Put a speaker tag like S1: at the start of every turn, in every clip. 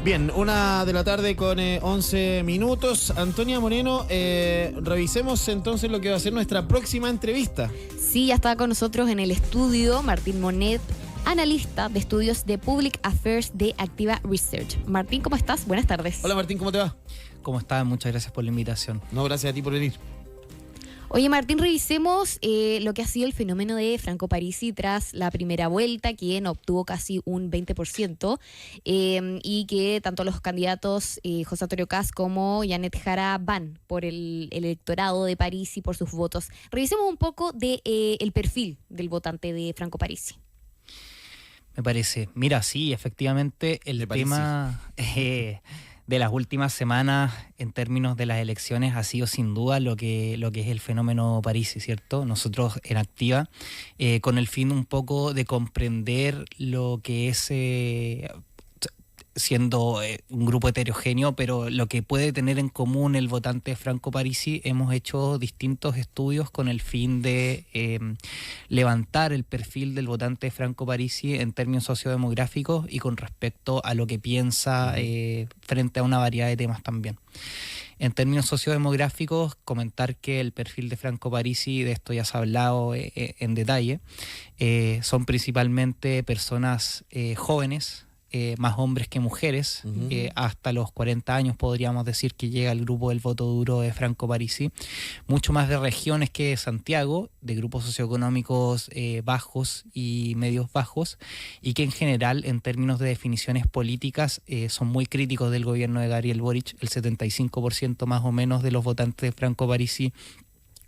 S1: Bien, 1:00 con 11 minutos. Antonia Moreno, revisemos entonces lo que va a ser nuestra próxima entrevista.
S2: Sí, ya está con nosotros en el estudio Martín Monet, analista de estudios de Public Affairs de Activa Research. Martín, ¿cómo estás? Buenas tardes.
S1: Hola Martín, ¿cómo te va?
S3: ¿Cómo estás? Muchas gracias por la invitación.
S1: No, gracias a ti por venir.
S2: Oye, Martín, revisemos lo que ha sido el fenómeno de Franco Parisi tras la primera vuelta, quien obtuvo casi un 20%, y que tanto los candidatos José Antonio Kast como Janet Jara van por el electorado de Parisi por sus votos. Revisemos un poco el perfil del votante de Franco Parisi.
S3: Me parece. Mira, sí, efectivamente, el tema de las últimas semanas en términos de las elecciones ha sido sin duda lo que es el fenómeno Parisi, ¿cierto? Nosotros en Activa, con el fin un poco de comprender lo que es, siendo un grupo heterogéneo, pero lo que puede tener en común el votante Franco Parisi, hemos hecho distintos estudios con el fin de levantar el perfil del votante Franco Parisi en términos sociodemográficos y con respecto a lo que piensa frente a una variedad de temas también. En términos sociodemográficos, comentar que el perfil de Franco Parisi, de esto ya se ha hablado en detalle, son principalmente personas jóvenes, más hombres que mujeres, hasta los 40 años podríamos decir que llega el grupo del voto duro de Franco Parisi, mucho más de regiones que de Santiago, de grupos socioeconómicos bajos y medios bajos, y que en general en términos de definiciones políticas son muy críticos del gobierno de Gabriel Boric. El 75% más o menos de los votantes de Franco Parisi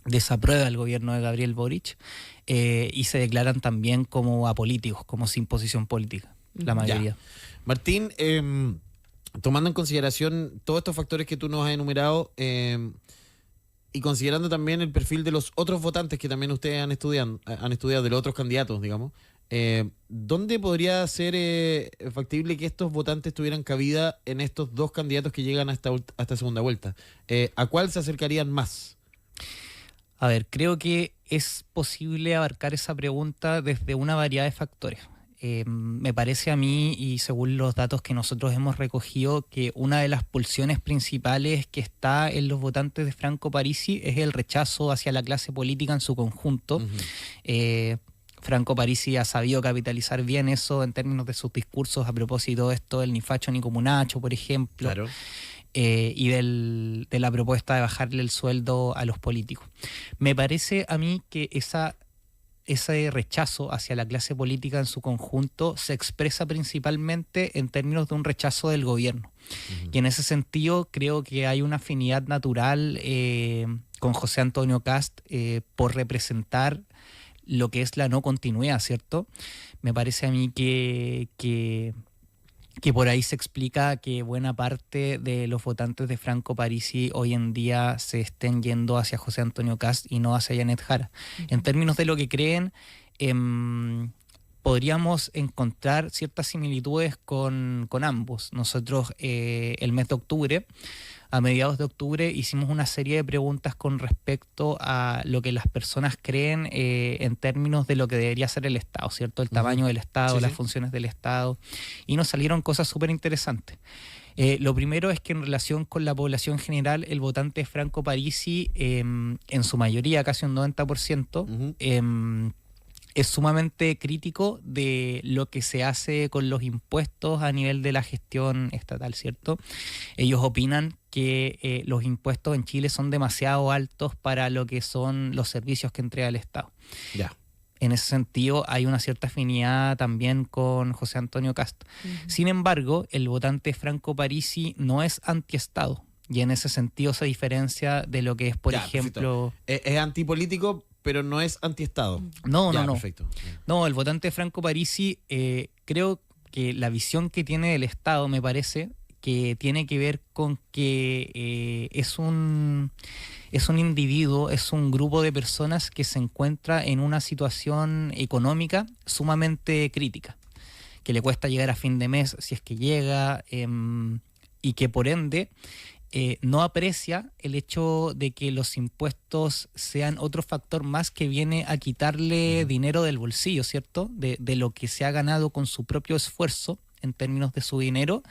S3: desaprueba el gobierno de Gabriel Boric, y se declaran también como apolíticos, como sin posición política. La mayoría.
S1: Ya. Martín, tomando en consideración todos estos factores que tú nos has enumerado, y considerando también el perfil de los otros votantes que también ustedes han estudiado de los otros candidatos, digamos, ¿dónde podría ser factible que estos votantes tuvieran cabida en estos dos candidatos que llegan a esta segunda vuelta? ¿A cuál se acercarían más?
S3: A ver, creo que es posible abarcar esa pregunta desde una variedad de factores. Me parece a mí, y según los datos que nosotros hemos recogido, que una de las pulsiones principales que está en los votantes de Franco Parisi es el rechazo hacia la clase política en su conjunto. Franco Parisi ha sabido capitalizar bien eso en términos de sus discursos a propósito de esto, el ni facho ni comunacho, por ejemplo.
S1: Claro.
S3: Y de la propuesta de bajarle el sueldo a los políticos. Me parece a mí que ese rechazo hacia la clase política en su conjunto se expresa principalmente en términos de un rechazo del gobierno. Y en ese sentido creo que hay una afinidad natural con José Antonio Kast por representar lo que es la no continuidad, ¿cierto? Me parece a mí que por ahí se explica que buena parte de los votantes de Franco Parisi hoy en día se estén yendo hacia José Antonio Kast y no hacia Janet Jara. En términos de lo que creen, podríamos encontrar ciertas similitudes con ambos. Nosotros el mes de octubre, a mediados de octubre, hicimos una serie de preguntas con respecto a lo que las personas creen en términos de lo que debería ser el Estado, ¿cierto? El tamaño del Estado, las funciones del Estado, y nos salieron cosas súper interesantes. Lo primero es que en relación con la población general, el votante Franco Parisi, en su mayoría, casi un 90%, es sumamente crítico de lo que se hace con los impuestos a nivel de la gestión estatal, ¿cierto? Ellos opinan que los impuestos en Chile son demasiado altos para lo que son los servicios que entrega el Estado.
S1: Ya.
S3: En ese sentido hay una cierta afinidad también con José Antonio Kast. Sin embargo, el votante Franco Parisi no es antiestado, y en ese sentido se diferencia de lo que es, por ejemplo...
S1: Es antipolítico, pero no es antiestado.
S3: No.
S1: Perfecto.
S3: No, el votante Franco Parisi, creo que la visión que tiene del Estado, me parece, que tiene que ver con que es un individuo, es un grupo de personas que se encuentra en una situación económica sumamente crítica, que le cuesta llegar a fin de mes si es que llega, y que por ende no aprecia el hecho de que los impuestos sean otro factor más que viene a quitarle dinero del bolsillo, ¿cierto? De lo que se ha ganado con su propio esfuerzo en términos de su dinero,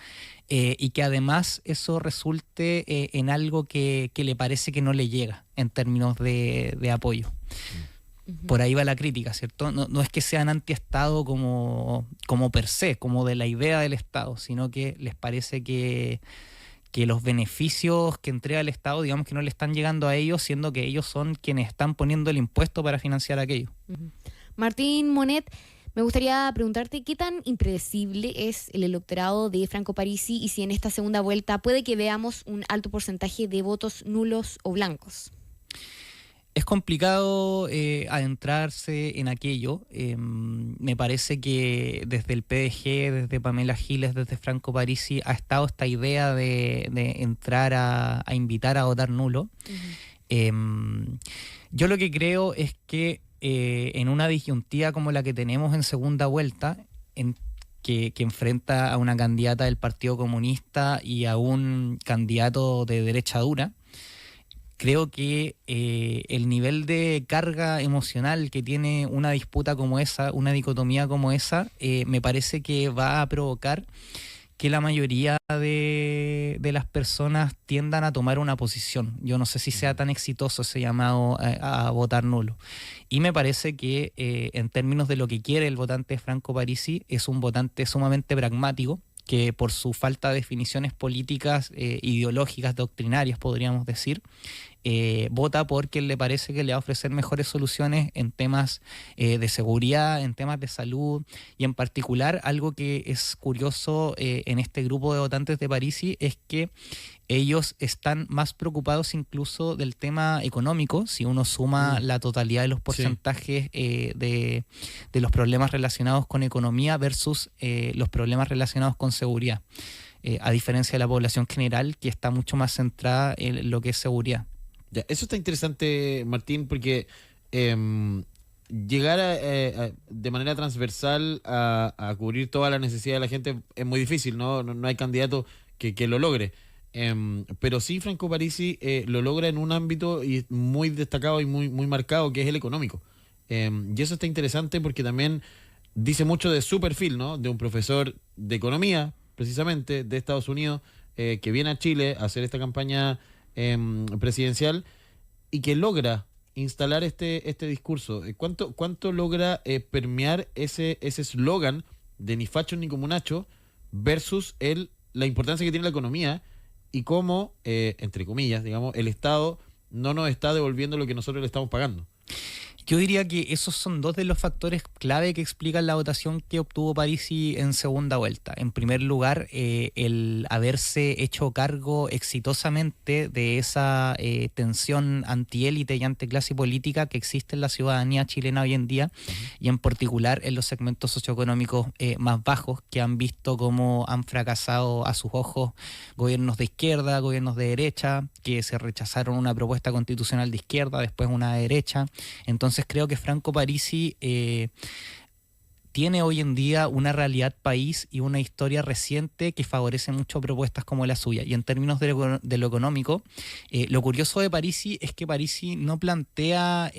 S3: y que además eso resulte en algo que le parece que no le llega en términos de apoyo. Por ahí va la crítica, ¿cierto? No es que sean anti-Estado como per se, como de la idea del Estado, sino que les parece que los beneficios que entrega el Estado, digamos que no le están llegando a ellos, siendo que ellos son quienes están poniendo el impuesto para financiar aquello.
S2: Martín Monet, me gustaría preguntarte qué tan impredecible es el electorado de Franco Parisi y si en esta segunda vuelta puede que veamos un alto porcentaje de votos nulos o blancos.
S3: Es complicado adentrarse en aquello. Me parece que desde el PDG, desde Pamela Giles, desde Franco Parisi, ha estado esta idea de entrar a invitar a votar nulo. Yo lo que creo es que en una disyuntiva como la que tenemos en segunda vuelta, que enfrenta a una candidata del Partido Comunista y a un candidato de derecha dura, creo que el nivel de carga emocional que tiene una disputa como esa, una dicotomía como esa, me parece que va a provocar que la mayoría de las personas tiendan a tomar una posición. Yo no sé si sea tan exitoso ese llamado a votar nulo. Y me parece que en términos de lo que quiere el votante de Franco Parisi, es un votante sumamente pragmático, que por su falta de definiciones políticas, ideológicas, doctrinarias, podríamos decir, vota por quien le parece que le va a ofrecer mejores soluciones en temas de seguridad, en temas de salud, y en particular algo que es curioso en este grupo de votantes de Parisi es que ellos están más preocupados incluso del tema económico, si uno suma la totalidad de los porcentajes de los problemas relacionados con economía versus los problemas relacionados con seguridad, a diferencia de la población general que está mucho más centrada en lo que es seguridad.
S1: Ya, eso está interesante, Martín, porque llegar de manera transversal a cubrir toda la necesidad de la gente es muy difícil, no hay candidato que lo logre. Pero sí, Franco Parisi lo logra en un ámbito y muy destacado y muy marcado, que es el económico. Y eso está interesante porque también dice mucho de su perfil, ¿no? De un profesor de economía, precisamente, de Estados Unidos, que viene a Chile a hacer esta campaña presidencial y que logra instalar este discurso. ¿Cuánto logra permear ese eslogan de ni facho ni comunacho versus la importancia que tiene la economía y cómo, entre comillas, digamos, el Estado no nos está devolviendo lo que nosotros le estamos pagando?
S3: Yo diría que esos son dos de los factores clave que explican la votación que obtuvo Parisi en segunda vuelta. En primer lugar, el haberse hecho cargo exitosamente de esa tensión antiélite y anticlase política que existe en la ciudadanía chilena hoy en día, y en particular en los segmentos socioeconómicos más bajos, que han visto cómo han fracasado a sus ojos gobiernos de izquierda, gobiernos de derecha, que se rechazaron una propuesta constitucional de izquierda, después una de derecha. Entonces creo que Franco Parisi tiene hoy en día una realidad país y una historia reciente que favorece mucho propuestas como la suya. Y en términos de lo económico, lo curioso de Parisi es que Parisi no plantea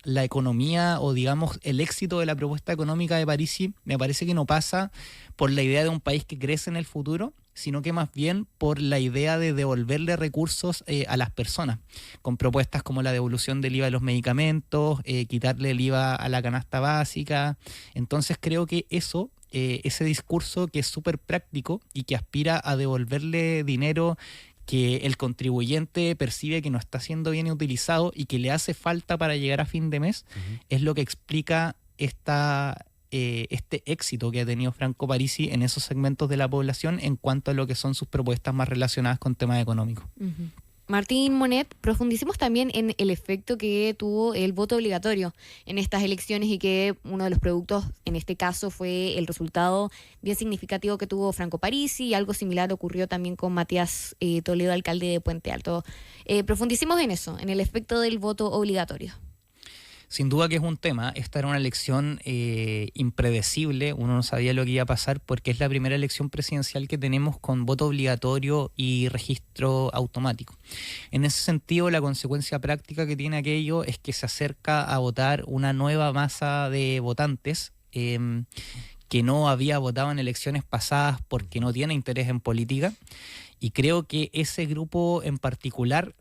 S3: la economía o digamos el éxito de la propuesta económica de Parisi. Me parece que no pasa por la idea de un país que crece en el futuro, sino que más bien por la idea de devolverle recursos a las personas, con propuestas como la devolución del IVA de los medicamentos, quitarle el IVA a la canasta básica. Entonces creo que ese discurso que es súper práctico y que aspira a devolverle dinero que el contribuyente percibe que no está siendo bien utilizado y que le hace falta para llegar a fin de mes, es lo que explica este éxito que ha tenido Franco Parisi en esos segmentos de la población en cuanto a lo que son sus propuestas más relacionadas con temas económicos.
S2: Martín Monet, profundicemos también en el efecto que tuvo el voto obligatorio en estas elecciones y que uno de los productos en este caso fue el resultado bien significativo que tuvo Franco Parisi, y algo similar ocurrió también con Matías Toledo, alcalde de Puente Alto. Profundicemos en eso, en el efecto del voto obligatorio.
S3: Sin duda que es un tema. Esta era una elección impredecible, uno no sabía lo que iba a pasar porque es la primera elección presidencial que tenemos con voto obligatorio y registro automático. En ese sentido, la consecuencia práctica que tiene aquello es que se acerca a votar una nueva masa de votantes que no había votado en elecciones pasadas porque no tiene interés en política. Y creo que ese grupo en particular,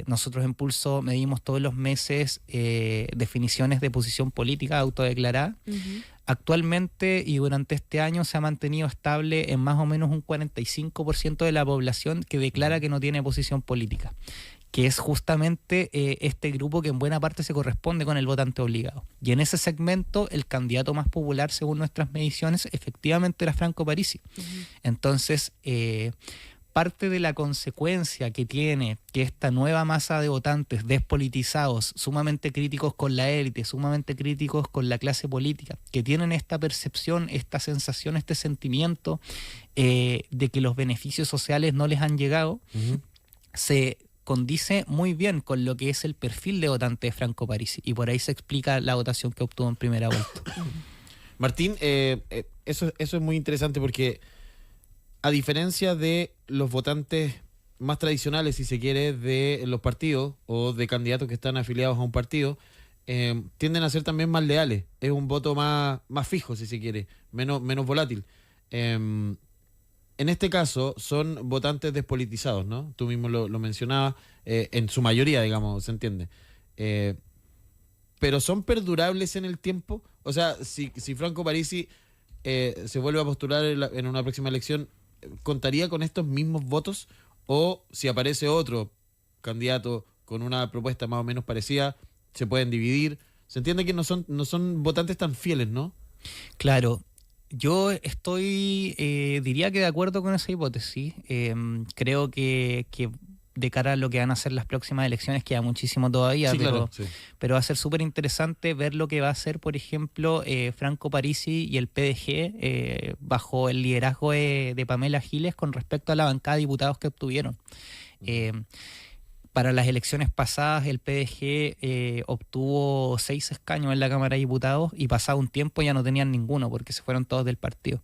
S3: nosotros en Pulso medimos todos los meses definiciones de posición política autodeclarada. Actualmente y durante este año se ha mantenido estable en más o menos un 45% de la población que declara que no tiene posición política, que es justamente este grupo que en buena parte se corresponde con el votante obligado. Y en ese segmento, el candidato más popular, según nuestras mediciones, efectivamente era Franco Parisi. Entonces, parte de la consecuencia que tiene que esta nueva masa de votantes despolitizados, sumamente críticos con la élite, sumamente críticos con la clase política, que tienen esta percepción, esta sensación, este sentimiento de que los beneficios sociales no les han llegado, se condice muy bien con lo que es el perfil de votante de Franco Parisi, y por ahí se explica la votación que obtuvo en primera vuelta.
S1: Martín, eso es muy interesante porque a diferencia de los votantes más tradicionales, si se quiere, de los partidos o de candidatos que están afiliados a un partido, tienden a ser también más leales. Es un voto más fijo, si se quiere, menos volátil. En este caso son votantes despolitizados, ¿no? Tú mismo lo mencionabas, en su mayoría, digamos, se entiende. Pero ¿son perdurables en el tiempo? O sea, si Franco Parisi se vuelve a postular en una próxima elección, ¿contaría con estos mismos votos? O si aparece otro candidato con una propuesta más o menos parecida, se pueden dividir. Se entiende que no son votantes tan fieles, ¿no?
S3: Claro. Yo estoy, diría que de acuerdo con esa hipótesis. Creo que de cara a lo que van a ser las próximas elecciones queda muchísimo todavía,
S1: Sí,
S3: pero,
S1: claro, sí.
S3: pero va a ser súper interesante ver lo que va a hacer, por ejemplo, Franco Parisi y el PDG bajo el liderazgo de Pamela Giles con respecto a la bancada de diputados que obtuvieron. Para las elecciones pasadas el PDG obtuvo 6 escaños en la Cámara de Diputados y pasado un tiempo ya no tenían ninguno porque se fueron todos del partido.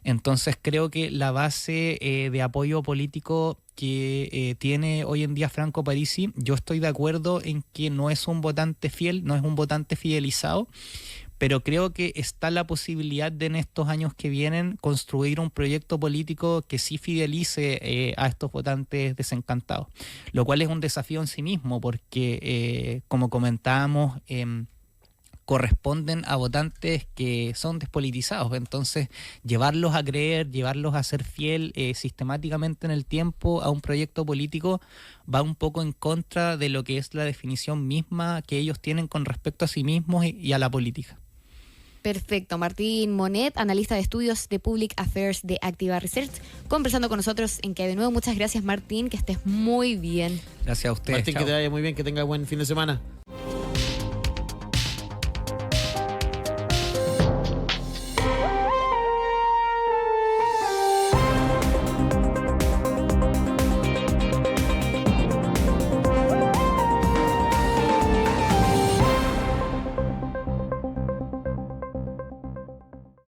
S3: Entonces creo que la base de apoyo político que tiene hoy en día Franco Parisi, yo estoy de acuerdo en que no es un votante fiel, no es un votante fidelizado, pero creo que está la posibilidad de en estos años que vienen construir un proyecto político que sí fidelice a estos votantes desencantados, lo cual es un desafío en sí mismo porque, como comentábamos, corresponden a votantes que son despolitizados. Entonces, llevarlos a creer, llevarlos a ser fiel sistemáticamente en el tiempo a un proyecto político va un poco en contra de lo que es la definición misma que ellos tienen con respecto a sí mismos y a la política.
S2: Perfecto. Martín Monet, analista de estudios de Public Affairs de Activa Research, conversando con nosotros en Que de nuevo. Muchas gracias, Martín, que estés muy bien.
S3: Gracias a ustedes.
S1: Martín,
S3: Chao.
S1: que te vaya muy bien, que tengas buen fin de semana.